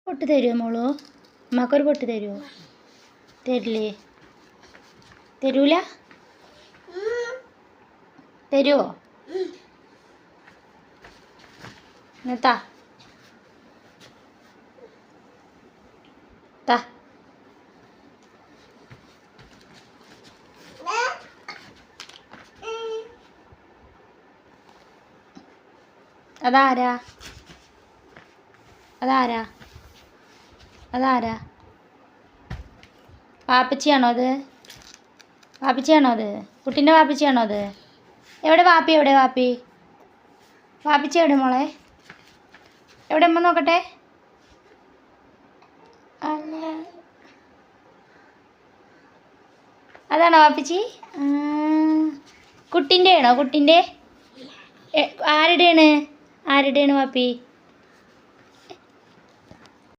പൊട്ട് തരുമോ മോളോ? അമ്മക്കൊരു പൊട്ട് തരുമോ? തരില്ലേ? തരൂല? തരുമോ? താ താ. അതാരാ? അതാരാ? അതാരാ? വാപ്പച്ചിയാണോ അത്? വാപ്പച്ചിയാണോ അത്? കുട്ടീൻ്റെ വാപ്പച്ചിയാണോ അത്? എവിടെ വാപ്പി? എവിടെ വാപ്പി? വാപ്പച്ചി എവിടെ മോളെ? എവിടെ അമ്മ നോക്കട്ടെ. അല്ല, അതാണോ വാപ്പച്ചി? കുട്ടീൻ്റെ ആണോ? കുട്ടീൻ്റെ ആരുടെയാണ്? ആരുടെയാണ് വാപ്പി?